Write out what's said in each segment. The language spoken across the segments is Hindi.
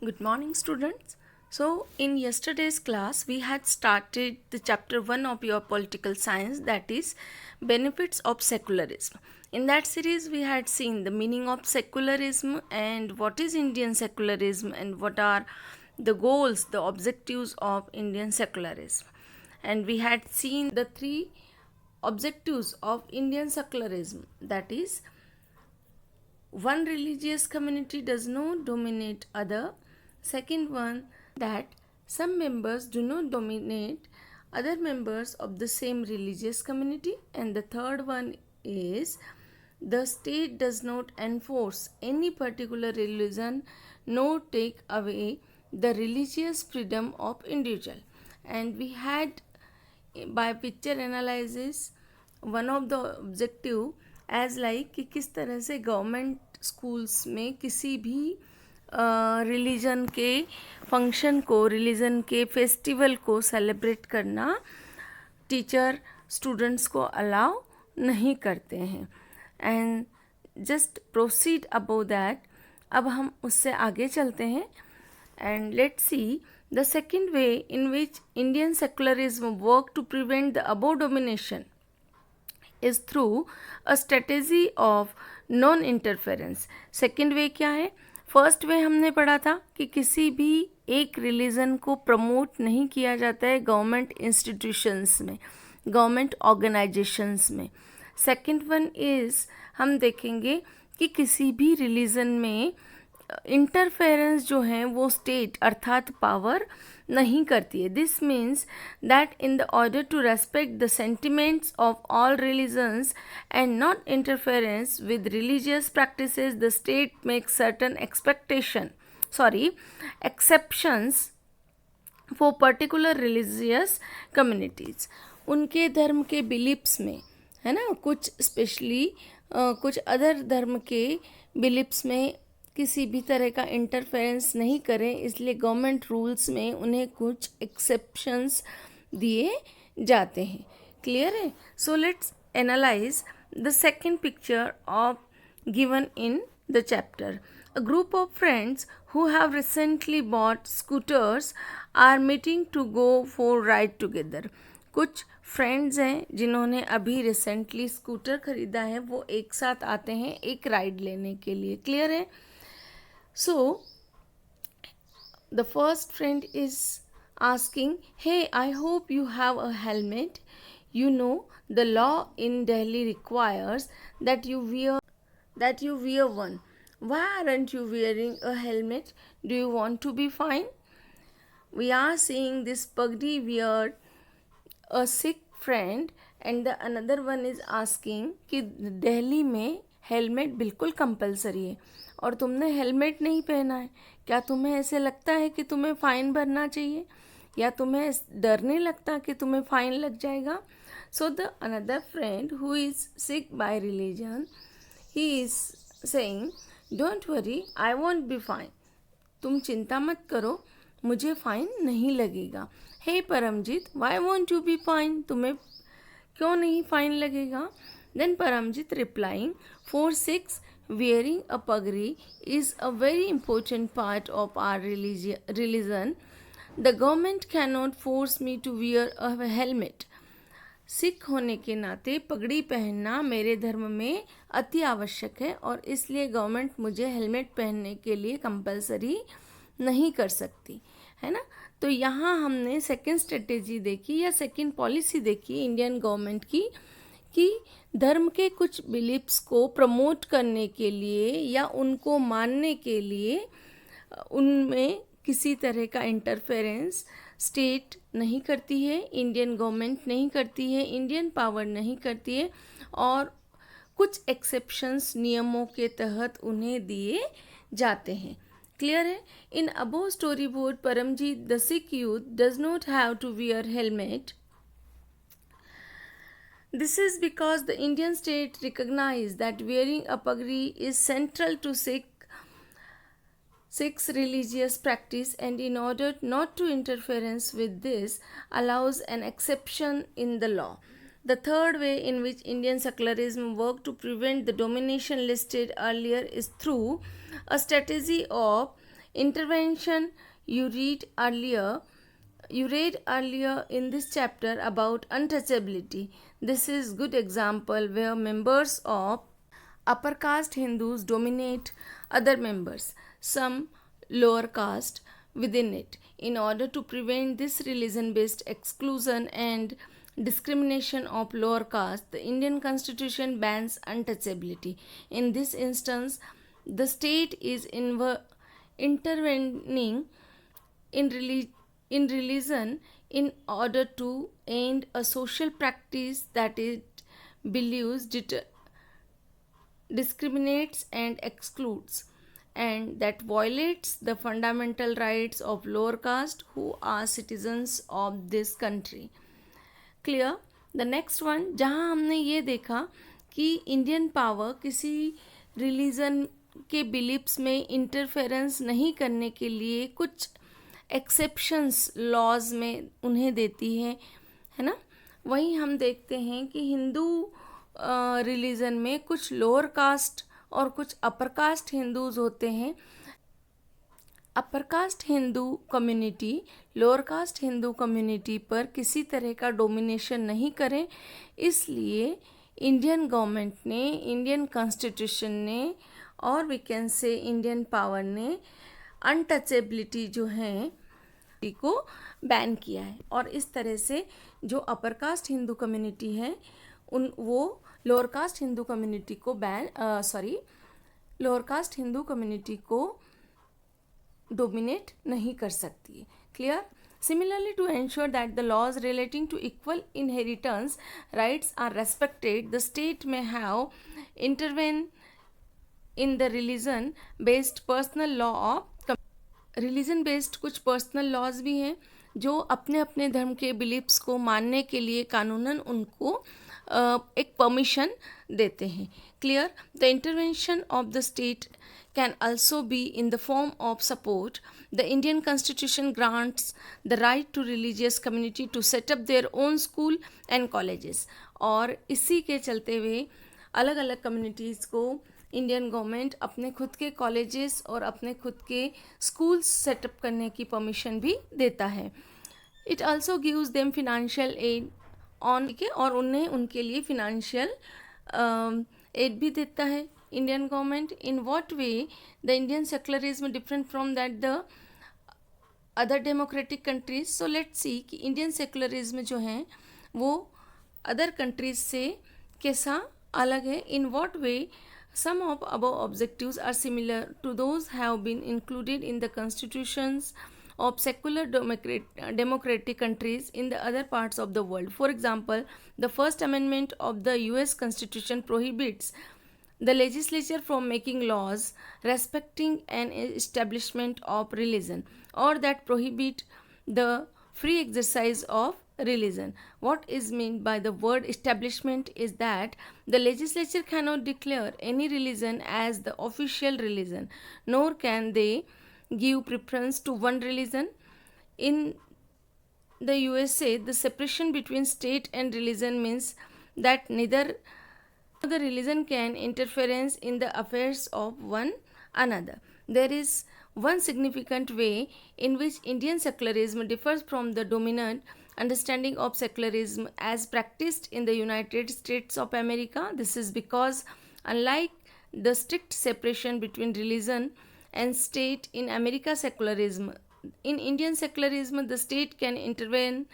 Good morning, students. So, in yesterday's class, we had started the chapter 1 of your political science, that is benefits of secularism. In that series, we had seen the meaning of secularism and what is Indian secularism and what are the goals, the objectives of Indian secularism. And we had seen the three objectives of Indian secularism, that is, one religious community does not dominate other. Second one, that some members do not dominate other members of the same religious community. And the third one is the state does not enforce any particular religion nor take away the religious freedom of individual. And we had by picture analysis one of the objective as like कि किस तरह से गवर्नमेंट स्कूल्स में किसी भी रिलीजन के फंक्शन को, रिलीजन के फेस्टिवल को सेलिब्रेट करना टीचर स्टूडेंट्स को अलाउ नहीं करते हैं. And just proceed above that, अब हम उससे आगे चलते हैं. And let's see the second way in which Indian secularism worked to prevent the above domination is through a strategy of non-interference. Second way क्या है? फर्स्ट वे हमने पढ़ा था कि किसी भी एक रिलीजन को प्रमोट नहीं किया जाता है गवर्नमेंट इंस्टीट्यूशंस में, गवर्नमेंट ऑर्गेनाइजेशंस में. सेकेंड वन इज़ हम देखेंगे कि किसी भी रिलीजन में इंटरफेरेंस जो है वो स्टेट अर्थात पावर नहीं करती है. This means that in the order to respect the sentiments of all religions and not interference with religious practices the state makes certain exceptions for particular religious communities. उनके धर्म के बिलीफ्स में, है ना, कुछ स्पेशली कुछ अदर धर्म के बिलीफ्स में किसी भी तरह का इंटरफेरेंस नहीं करें, इसलिए गवर्नमेंट रूल्स में उन्हें कुछ एक्सेप्शंस दिए जाते हैं. क्लियर है? So let's analyse the second picture of given in the chapter. A group of friends who have recently bought scooters are meeting to go for ride together. कुछ फ्रेंड्स हैं जिन्होंने अभी रिसेंटली स्कूटर खरीदा है, वो एक साथ आते हैं एक राइड लेने के लिए. क्लियर है? So, the first friend is asking, hey, I hope you have a helmet. You know, the law in Delhi requires that you wear one. Why aren't you wearing a helmet? Do you want to be fined? We are seeing this pagdi wear a sick friend, and the another one is asking कि दिल्ली में हेलमेट बिल्कुल कंपलसरी है और तुमने हेलमेट नहीं पहना है. क्या तुम्हें ऐसे लगता है कि तुम्हें फ़ाइन भरना चाहिए, या तुम्हें डर नहीं लगता कि तुम्हें फ़ाइन लग जाएगा? So the another friend who is Sikh by religion, he is saying, don't worry, I won't be fine. तुम चिंता मत करो, मुझे फ़ाइन नहीं लगेगा. Hey Paramjit, why won't you be fine? तुम्हें क्यों नहीं फ़ाइन लगेगा? Then Paramjit replying, for Sikhs, wearing a pagri is a very important part of our religion. The government cannot force me to wear a helmet. Sikh होने के नाते पगड़ी पहनना मेरे धर्म में अति आवश्यक है और इसलिए गवर्नमेंट मुझे हेलमेट पहनने के लिए कंपलसरी नहीं कर सकती, है ना. तो यहाँ हमने सेकेंड स्ट्रेटेजी देखी या सेकेंड पॉलिसी देखी इंडियन गवर्नमेंट की कि धर्म के कुछ बिलीफ्स को प्रमोट करने के लिए या उनको मानने के लिए उनमें किसी तरह का इंटरफेरेंस स्टेट नहीं करती है, इंडियन गवर्नमेंट नहीं करती है, इंडियन पावर नहीं करती है, और कुछ एक्सेप्शंस नियमों के तहत उन्हें दिए जाते हैं. क्लियर है? In above story board Paramjit the Sikh youth does not have to wear helmet. This is because the Indian state recognized that wearing a pagri is central to Sikhs' religious practice, and in order not to interference with this, allows an exception in the law. The third way in which Indian secularism worked to prevent the domination listed earlier is through a strategy of Intervention, you read earlier in this chapter about untouchability. This is good example where members of upper caste Hindus dominate other members, some lower caste within it. In order to prevent this religion based exclusion and discrimination of lower caste, the Indian constitution bans untouchability. In this instance, the state is intervening in religion in order to end a social practice that it believes discriminates and excludes, and that violates the fundamental rights of lower caste who are citizens of this country. Clear. The next one, जहाँ हमने ये देखा कि इंडियन पावर किसी रिलीजन के बिलीफ्स में इंटरफेरेंस नहीं करने के लिए कुछ एक्सेप्शंस लॉज में उन्हें देती है ना. वहीं हम देखते हैं कि हिंदू रिलीजन में कुछ लोअर कास्ट और कुछ अपर कास्ट हिंदूज होते हैं. Upper caste Hindu community lower caste Hindu community पर किसी तरह का डोमिनेशन नहीं करें, इसलिए इंडियन गवर्नमेंट ने, इंडियन कॉन्स्टिट्यूशन ने और we can say Indian power ने अनटचेबिलिटी जो है को बैन किया है. और इस तरह से जो अपर कास्ट हिंदू कम्युनिटी है वो लोअर कास्ट हिंदू कम्युनिटी को लोअर कास्ट हिंदू कम्युनिटी को डोमिनेट नहीं कर सकती है. Clear. Similarly, to ensure that the laws relating to equal inheritance rights are respected, the state may have intervene in the religion-based personal law of religion based कुछ पर्सनल लॉज भी हैं जो अपने अपने धर्म के बिलीफ्स को मानने के लिए कानूनन उनको एक परमिशन देते हैं. Clear. The intervention of the state can also be in the form of support. The Indian Constitution grants the right to religious community to set up their own school and colleges. और इसी के चलते हुए अलग अलग कम्युनिटीज़ को इंडियन गवर्नमेंट अपने खुद के कॉलेजेस और अपने खुद के स्कूल्स सेटअप करने की परमिशन भी देता है. It also gives them financial aid on के, और उन्हें उनके लिए फिनेंशियल एड भी देता है Indian government. In what way the Indian secularism different from that the other democratic countries. So let's see कि इंडियन सेक्युलरिज्म जो है वो अदर कंट्रीज से कैसा अलग है. In what way some of above objectives are similar to those have been included in the constitutions of secular democratic countries in the other parts of the world. For example, the First Amendment of the US Constitution prohibits the legislature from making laws respecting an establishment of religion or that prohibit the free exercise of religion. What is meant by the word establishment is that the legislature cannot declare any religion as the official religion, nor can they give preference to one religion. In the USA, the separation between state and religion means that neither the religion can interference in the affairs of one another. There is one significant way in which Indian secularism differs from the dominant understanding of secularism as practiced in the United States of America. This is because, unlike the strict separation between religion and state in American secularism, in Indian secularism, the state can intervene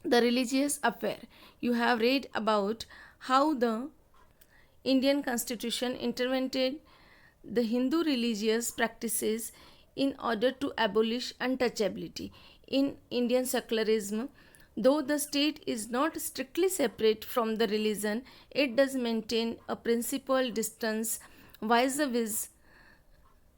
the religious affair. You have read about how the Indian Constitution intervened the Hindu religious practices in order to abolish untouchability. In Indian secularism, though the state is not strictly separate from the religion, it does maintain a principal distance vis-a-vis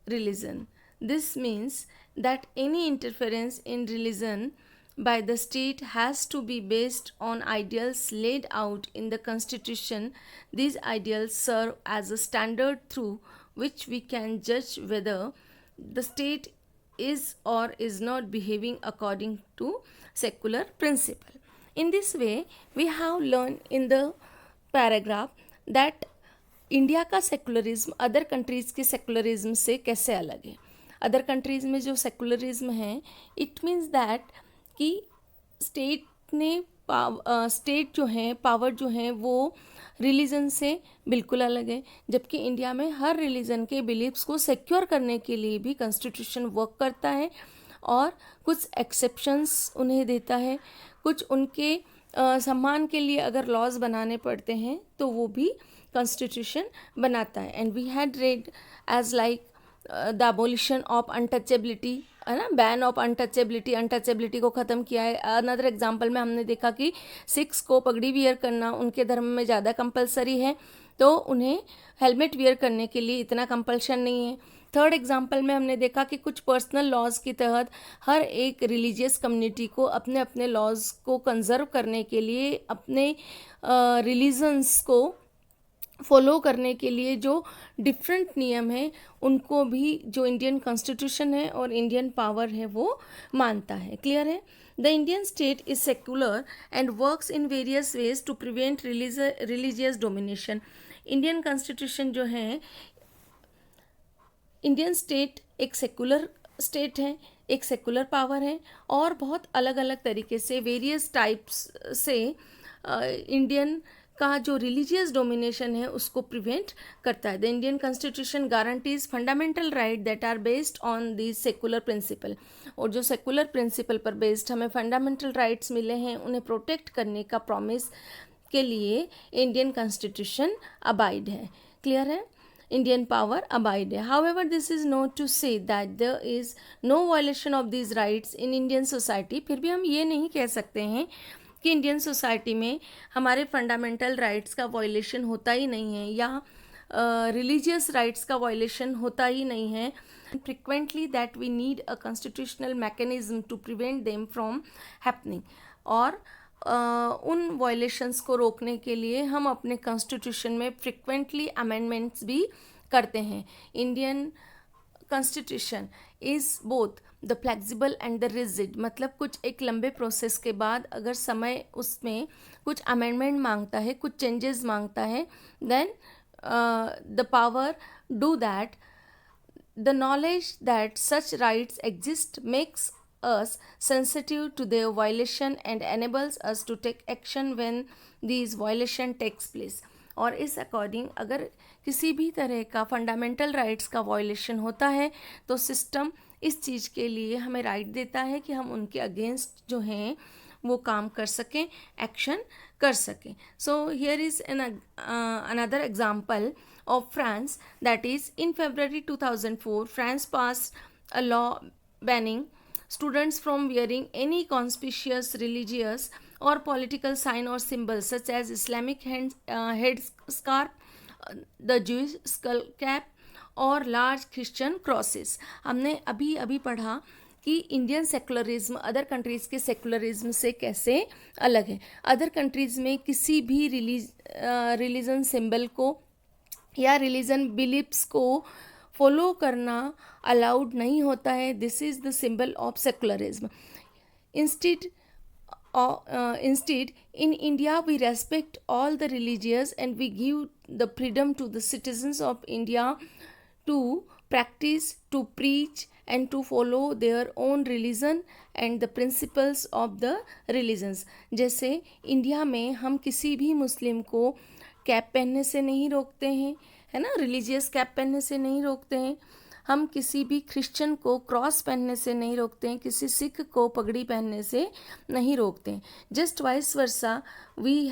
religion. This means that any interference in religion by the state has to be based on ideals laid out in the Constitution. These ideals serve as a standard through which we can judge whether the state is or is not behaving according to secular principle. In this way, we have learned in the paragraph that India का सेकुलरिज्म अदर कंट्रीज़ के सेकुलरिज्म से कैसे अलग है. अदर कंट्रीज़ में जो सेकुलरिज्म है, इट मीन्स दैट कि स्टेट ने स्टेट जो है, पावर जो है वो रिलीजन से बिल्कुल अलग है, जबकि इंडिया में हर रिलीजन के बिलीव्स को सिक्योर करने के लिए भी कॉन्स्टिट्यूशन वर्क करता है और कुछ एक्सेप्शंस उन्हें देता है, कुछ उनके सम्मान के लिए अगर लॉज बनाने पड़ते हैं तो वो भी कॉन्स्टिट्यूशन बनाता है. And we had read as like the abolition of untouchability, है ना, बैन ऑफ अनटचेबिलिटी को ख़त्म किया है. अनदर एग्जांपल में हमने देखा कि सिख्स को पगड़ी वियर करना उनके धर्म में ज़्यादा कंपलसरी है, तो उन्हें हेलमेट वियर करने के लिए इतना कंपल्शन नहीं है. थर्ड एग्जांपल में हमने देखा कि कुछ पर्सनल लॉज के तहत हर एक रिलीजियस कम्युनिटी को अपने अपने लॉज को कंजर्व करने के लिए, अपने रिलीजन्स को फॉलो करने के लिए जो डिफरेंट नियम हैं उनको भी जो इंडियन कॉन्स्टिट्यूशन है और इंडियन पावर है वो मानता है. क्लियर है? The Indian state is secular and works in various ways to prevent religious domination. Indian constitution जो है, इंडियन स्टेट एक सेकुलर स्टेट है, एक सेकुलर पावर है और बहुत अलग अलग तरीके से वेरियस टाइप्स से इंडियन का जो रिलीजियस डोमिनेशन है उसको प्रिवेंट करता है. The Indian constitution guarantees fundamental right that are based on the secular principle. और जो सेकुलर प्रिंसिपल पर बेस्ड हमें फंडामेंटल राइट्स मिले हैं उन्हें प्रोटेक्ट करने का प्रॉमिस के लिए इंडियन कॉन्स्टिट्यूशन अबाइड है. क्लियर है? Indian power abide. However, this is not to say that there is no violation of these rights in Indian society. फिर भी हम ये नहीं कह सकते हैं कि इंडियन सोसाइटी में हमारे फंडामेंटल राइट्स का वायलेशन होता ही नहीं है या रिलीजियस राइट्स का वायलेशन होता ही नहीं है. Frequently that we need a constitutional mechanism to prevent them from happening. और उन वायलेशंस को रोकने के लिए हम अपने कॉन्स्टिट्यूशन में फ्रिक्वेंटली अमेंडमेंट्स भी करते हैं. Indian constitution is both the flexible and the rigid. मतलब कुछ एक लंबे प्रोसेस के बाद अगर समय उसमें कुछ अमेंडमेंट मांगता है, कुछ चेंजेस मांगता है, then the power do that. The knowledge that such rights exist makes us sensitive to their violation and enables us to take action when these violation takes place. और इस अकॉर्डिंग अगर किसी भी तरह का फंडामेंटल राइट्स का वायलेशन होता है तो सिस्टम इस चीज़ के लिए हमें राइट देता है कि हम उनके अगेंस्ट जो हैं वो काम कर सकें, एक्शन कर सकें. So here is another example of France, that is in February 2004 France passed a law banning students from wearing any conspicuous religious or political sign or symbol such as Islamic headscarf, the Jewish skull cap और large Christian crosses. हमने अभी अभी पढ़ा कि इंडियन सेकुलरिज्म अदर कंट्रीज़ के सेकुलरिज्म से कैसे अलग है. अदर कंट्रीज़ में किसी भी रिलीजन सिंबल को या रिलीजन बिलीफ्स को फॉलो करना अलाउड नहीं होता है. This is the symbol of secularism. Instead, in India, we respect all the religions and we give the freedom to the citizens of India to practice, to preach and to follow their own religion and the principles of the religions. जैसे इंडिया में हम किसी भी मुस्लिम को कैप पहनने से नहीं रोकते हैं, है ना, रिलीजियस कैप पहनने से नहीं रोकते हैं. हम किसी भी क्रिश्चियन को क्रॉस पहनने से नहीं रोकते हैं, किसी सिख को पगड़ी पहनने से नहीं रोकते हैं. Just vice versa we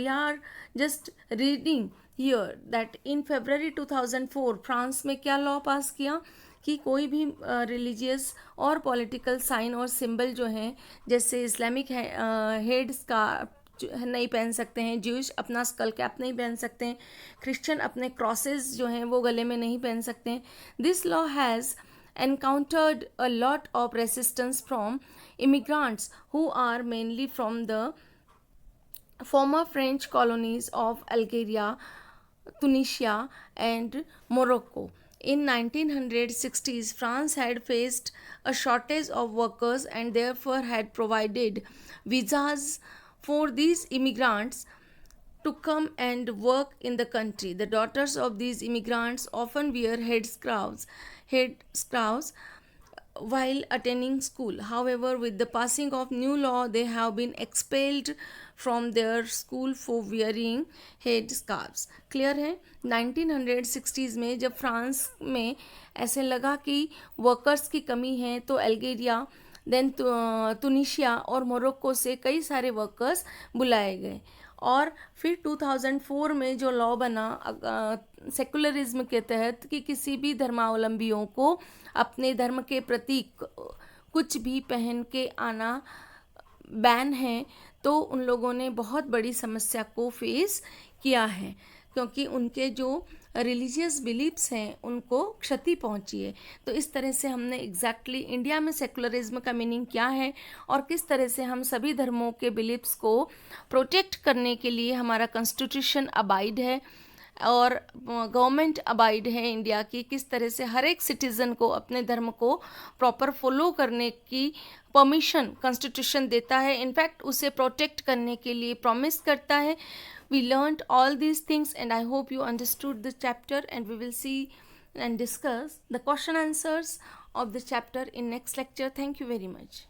are just reading here that in February 2004 France में क्या लॉ पास किया कि कोई भी रिलीजियस और पॉलिटिकल साइन और सिंबल जो हैं जैसे इस्लामिक हेड स्कार्फ नहीं पहन सकते हैं, ज्यूइश अपना स्कल कैप नहीं पहन सकते हैं, क्रिश्चियन अपने क्रॉसेस जो हैं वो गले में नहीं पहन सकते हैं. This law has encountered a lot of resistance from immigrants who are mainly from the former French colonies of Algeria, Tunisia and Morocco. In 1960s, France had faced a shortage of workers and therefore had provided visas for these immigrants to come and work in the country. The daughters of these immigrants often wear headscarves while attending school. However, with the passing of new law, they have been expelled from their school for wearing head scarves. Clear है? 1960s में जब फ्रांस में ऐसे लगा कि वर्कर्स की कमी है, तो अल्जीरिया, देन तुनिशिया और मोरक्को से कई सारे वर्कर्स बुलाए गए, और फिर 2004 में जो लॉ बना सेकुलरिज्म के तहत कि किसी भी धर्मावलंबियों को अपने धर्म के प्रतीक कुछ भी पहन के आना बैन है, तो उन लोगों ने बहुत बड़ी समस्या को फेस किया है, क्योंकि उनके जो रिलीजियस बिलीफ्स हैं उनको क्षति पहुंची है. तो इस तरह से हमने एग्जैक्टली इंडिया में सेकुलरिज्म का मीनिंग क्या है और किस तरह से हम सभी धर्मों के बिलीफ्स को प्रोटेक्ट करने के लिए हमारा कॉन्स्टिट्यूशन अबाइड है और गवर्नमेंट अबाइड है इंडिया की, किस तरह से हर एक सिटीज़न को अपने धर्म को प्रॉपर फॉलो करने की परमिशन कॉन्स्टिट्यूशन देता है, इनफैक्ट उसे प्रोटेक्ट करने के लिए प्रॉमिस करता है. We learned all these things and I hope you understood the chapter, and we will see and discuss the question answers of the chapter in next lecture. Thank you very much.